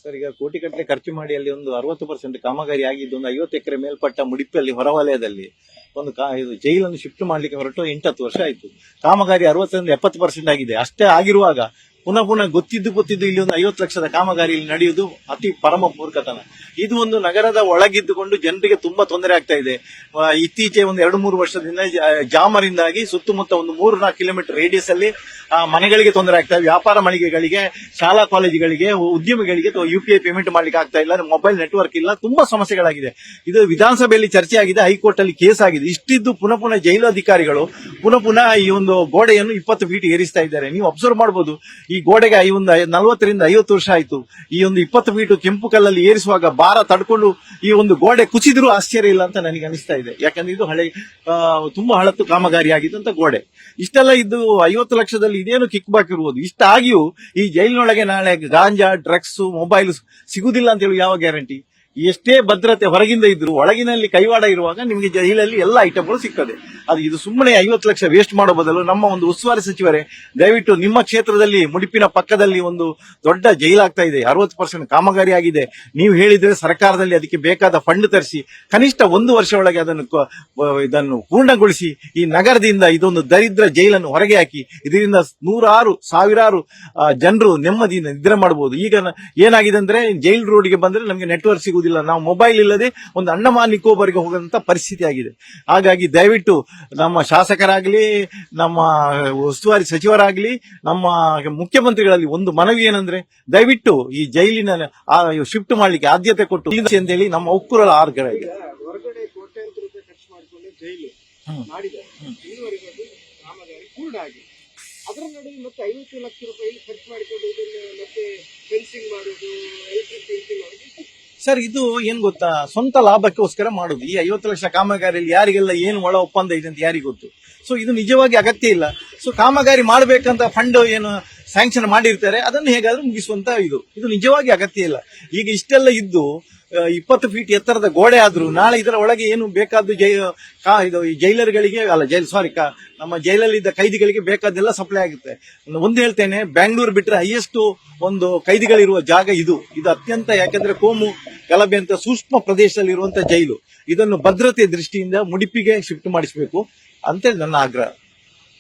Sir, ಈಗ ಕೋಟಿಗಟ್ಟಲೆ ಖರ್ಚು ಮಾಡಿ ಅಲ್ಲಿ ಒಂದು 60% ಕಾಮಗಾರಿ ಆಗಿದ್ದು, ಒಂದು 50 ಎಕರೆ ಮೇಲ್ಪಟ್ಟ ಮುಡಿಪಲ್ಲಿ ಹೊರವಲಯದಲ್ಲಿ ಒಂದು ಇದು ಜೈಲನ್ನು ಶಿಫ್ಟ್ ಮಾಡ್ಲಿಕ್ಕೆ ಹೊರಟು 8-10 ವರ್ಷ ಆಯ್ತು. ಕಾಮಗಾರಿ 60-70% ಆಗಿದೆ. ಅಷ್ಟೇ ಆಗಿರುವಾಗ ಪುನಃ ಗೊತ್ತಿದ್ದು ಇಲ್ಲಿ ಒಂದು 50 ಲಕ್ಷದ ಕಾಮಗಾರಿ ಇಲ್ಲಿ ನಡೆಯುವುದು ಅತಿ ಪರಮ ಮೂರ್ಖತನ. ಇದು ಒಂದು ನಗರದ ಒಳಗಿದ್ದುಕೊಂಡು ಜನರಿಗೆ ತುಂಬಾ ತೊಂದರೆ ಆಗ್ತಾ ಇದೆ. ಇತ್ತೀಚೆ ಒಂದು 2-3 ವರ್ಷದಿಂದ ಜಾಮರಿಂದಾಗಿ ಸುತ್ತಮುತ್ತ ಒಂದು 3-4 ಕಿಲೋಮೀಟರ್ ರೇಡಿಯಸ್ ಅಲ್ಲಿ ಮನೆಗಳಿಗೆ ತೊಂದರೆ ಆಗ್ತಾ ಇದೆ. ವ್ಯಾಪಾರ ಮಳಿಗೆಗಳಿಗೆ, ಶಾಲಾ ಕಾಲೇಜುಗಳಿಗೆ, ಉದ್ಯಮಿಗಳಿಗೆ UPI ಪೇಮೆಂಟ್ ಮಾಡ್ಲಿಕ್ಕೆ ಆಗ್ತಾ ಇಲ್ಲ, ಮೊಬೈಲ್ ನೆಟ್ವರ್ಕ್ ಇಲ್ಲ, ತುಂಬಾ ಸಮಸ್ಯೆಗಳಾಗಿದೆ. ಇದು ವಿಧಾನಸಭೆಯಲ್ಲಿ ಚರ್ಚೆ ಆಗಿದೆ, ಹೈಕೋರ್ಟ್ ಅಲ್ಲಿ ಕೇಸ್ ಆಗಿದೆ. ಇಷ್ಟಿದ್ದು ಪುನಃ ಜೈಲು ಅಧಿಕಾರಿಗಳು ಪುನಃ ಈ ಒಂದು ಗೋಡೆಯನ್ನು 20 ಫೀಟ್ ಏರಿಸ್ತಾ ಇದ್ದಾರೆ. ನೀವು ಅಬ್ಸರ್ವ್ ಮಾಡಬಹುದು, ಈ ಗೋಡೆಗೆ ಒಂದು 40-50 ವರ್ಷ ಆಯ್ತು. ಈ ಒಂದು 20 ಫೀಟ್ ಕೆಂಪು ಕಲ್ಲಲ್ಲಿ ಏರಿಸುವಾಗ ಭಾರ ತಡ್ಕೊಂಡು ಈ ಒಂದು ಗೋಡೆ ಕುಸಿದ್ರೂ ಆಶ್ಚರ್ಯ ಇಲ್ಲ ಅಂತ ನನಗೆ ಅನಿಸ್ತಾ ಇದೆ. ಯಾಕಂದ್ರೆ ಇದು ತುಂಬಾ ಹಳತ್ತು ಕಾಮಗಾರಿ ಆಗಿದ್ದಂತ ಗೋಡೆ. ಇಷ್ಟೆಲ್ಲ ಇದ್ದು 50 ಲಕ್ಷದಲ್ಲಿ ಇದೇನು ಕಿಕ್ ಬ್ಯಾಕ್ ಇರುವುದು? ಇಷ್ಟಾಗಿಯೂ ಈ ಜೈಲಿನೊಳಗೆ ನಾಳೆ ಗಾಂಜಾ, ಡ್ರಗ್ಸ್, ಮೊಬೈಲ್ ಸಿಗುದಿಲ್ಲ ಅಂತ ಹೇಳಿ ಯಾವ ಗ್ಯಾರಂಟಿ? ಎಷ್ಟೇ ಭದ್ರತೆ ಹೊರಗಿಂದ ಇದ್ರು ಒಳಗಿನಲ್ಲಿ ಕೈವಾಡ ಇರುವಾಗ ನಿಮಗೆ ಜೈಲಲ್ಲಿ ಎಲ್ಲ ಐಟಮ್ಗಳು ಸಿಗ್ತದೆ. ಇದು ಸುಮ್ಮನೆ 50 ಲಕ್ಷ ವೇಸ್ಟ್ ಮಾಡೋ ಬದಲು ನಮ್ಮ ಒಂದು ಉಸ್ತುವಾರಿ ಸಚಿವರೇ, ದಯವಿಟ್ಟು ನಿಮ್ಮ ಕ್ಷೇತ್ರದಲ್ಲಿ ಮುಡಿಪಿನ ಪಕ್ಕದಲ್ಲಿ ಒಂದು ದೊಡ್ಡ ಜೈಲಾಗ್ತಾ ಇದೆ, 60% ಕಾಮಗಾರಿ ಆಗಿದೆ. ನೀವು ಹೇಳಿದ್ರೆ ಸರ್ಕಾರದಲ್ಲಿ ಅದಕ್ಕೆ ಬೇಕಾದ ಫಂಡ್ ತರಿಸಿ ಕನಿಷ್ಠ 1 ವರ್ಷ ಒಳಗೆ ಇದನ್ನು ಪೂರ್ಣಗೊಳಿಸಿ ಈ ನಗರದಿಂದ ಇದೊಂದು ದರಿದ್ರ ಜೈಲನ್ನು ಹೊರಗೆ ಹಾಕಿ ಇದರಿಂದ 100,000 ಜನರು ನೆಮ್ಮದಿಯಿಂದ ನಿದ್ರೆ ಮಾಡಬಹುದು. ಈಗ ಏನಾಗಿದೆ ಅಂದ್ರೆ ಜೈಲ್ ರೋಡ್ಗೆ ಬಂದ್ರೆ ನಮಗೆ ನೆಟ್ವರ್ಕ್ ಸಿಗುವುದು, ನಾವು ಮೊಬೈಲ್ ಇಲ್ಲದೆ ಒಂದು ಅಂಡಮಾನ್ ನಿಕೋಬಾರ್ಗೆ ಹೋಗುವಂತ ಪರಿಸ್ಥಿತಿ ಆಗಿದೆ. ಹಾಗಾಗಿ ದಯವಿಟ್ಟು ನಮ್ಮ ಶಾಸಕರಾಗ್ಲಿ, ನಮ್ಮ ಉಸ್ತುವಾರಿ ಸಚಿವರಾಗ್ಲಿ, ನಮ್ಮ ಮುಖ್ಯಮಂತ್ರಿಗಳಲ್ಲಿ ಒಂದು ಮನವಿ ಏನಂದ್ರೆ, ದಯವಿಟ್ಟು ಈ ಜೈಲಿನ ಶಿಫ್ಟ್ ಮಾಡ್ಲಿಕ್ಕೆ ಆದ್ಯತೆ ಕೊಟ್ಟು ಅಂತ ಹೇಳಿ ನಮ್ಮ ಒಕ್ಕೂರಲ ಆರ್ಗಡೆ ಹೊರಗಡೆ ಕೋಟ್ಯಾಂತರ ರೂಪಾಯಿ ಖರ್ಚು ಮಾಡಿಕೊಂಡು ಜೈಲು ಮಾಡಿದ್ದಾರೆ. ಇದುವರೆಗೂ ಕಾಮಗಾರಿ ಪೂರ್ಣ ಆಗಿದೆ. ಅದರ ನಡುವೆ ಮತ್ತೆ 50 ಲಕ್ಷ ರೂಪಾಯಿ ಖರ್ಚು ಮಾಡಿಕೊಂಡು ಇದನ್ನು ಮತ್ತೆ ಫೆನ್ಸಿಂಗ್ ಮಾಡುವುದು, ಎಲೆಕ್ಟ್ರಿಕ್ ಫೆನ್ಸಿಂಗ್ ಮಾಡುವುದು. ಸರ್, ಇದು ಏನ್ ಗೊತ್ತಾ, ಸ್ವಂತ ಲಾಭಕ್ಕೋಸ್ಕರ ಮಾಡುದು. ಈ 50 ಲಕ್ಷ ಕಾಮಗಾರಿಯಲ್ಲಿ ಯಾರಿಗೆಲ್ಲ ಏನು ಒಳ ಒಪ್ಪಂದ ಇದೆ ಅಂತ ಯಾರಿಗೂ ಗೊತ್ತು. ಸೊ ಇದು ನಿಜವಾಗಿ ಅಗತ್ಯ ಇಲ್ಲ. ಸೊ ಕಾಮಗಾರಿ ಮಾಡಬೇಕಂತ ಫಂಡ್ ಏನು ಸ್ಯಾಂಕ್ಷನ್ ಮಾಡಿರ್ತಾರೆ ಅದನ್ನು ಹೇಗಾದ್ರೂ ಮುಗಿಸುವಂತ ಇದು ನಿಜವಾಗಿ ಅಗತ್ಯ ಇಲ್ಲ. ಈಗ ಇಷ್ಟೆಲ್ಲ ಇದ್ದು 20 ಫೀಟ್ ಎತ್ತರದ ಗೋಡೆ ಆದ್ರೂ ನಾಳೆ ಇದರ ಒಳಗೆ ಏನು ಬೇಕಾದ್ದು ಜೈಲರ್ಗಳಿಗೆ ನಮ್ಮ ಜೈಲಲ್ಲಿದ್ದ ಕೈದಿಗಳಿಗೆ ಬೇಕಾದೆಲ್ಲ ಸಪ್ಲೈ ಆಗುತ್ತೆ. ಒಂದು ಹೇಳ್ತೇನೆ, ಬ್ಯಾಂಗ್ಳೂರ್ ಬಿಟ್ಟರೆ ಹೈಯೆಸ್ಟ್ ಒಂದು ಕೈದಿಗಳಿರುವ ಜಾಗ ಇದು ಅತ್ಯಂತ, ಯಾಕೆಂದ್ರೆ ಕೋಮು ಗಲಭೆ ಅಂತ ಸೂಕ್ಷ್ಮ ಪ್ರದೇಶದಲ್ಲಿ ಇರುವಂತಹ ಜೈಲು. ಇದನ್ನು ಭದ್ರತೆ ದೃಷ್ಟಿಯಿಂದ ಮುಡಿಪಿಗೆ ಶಿಫ್ಟ್ ಮಾಡಿಸಬೇಕು ಅಂತೇಳಿ ನನ್ನ ಆಗ್ರಹ.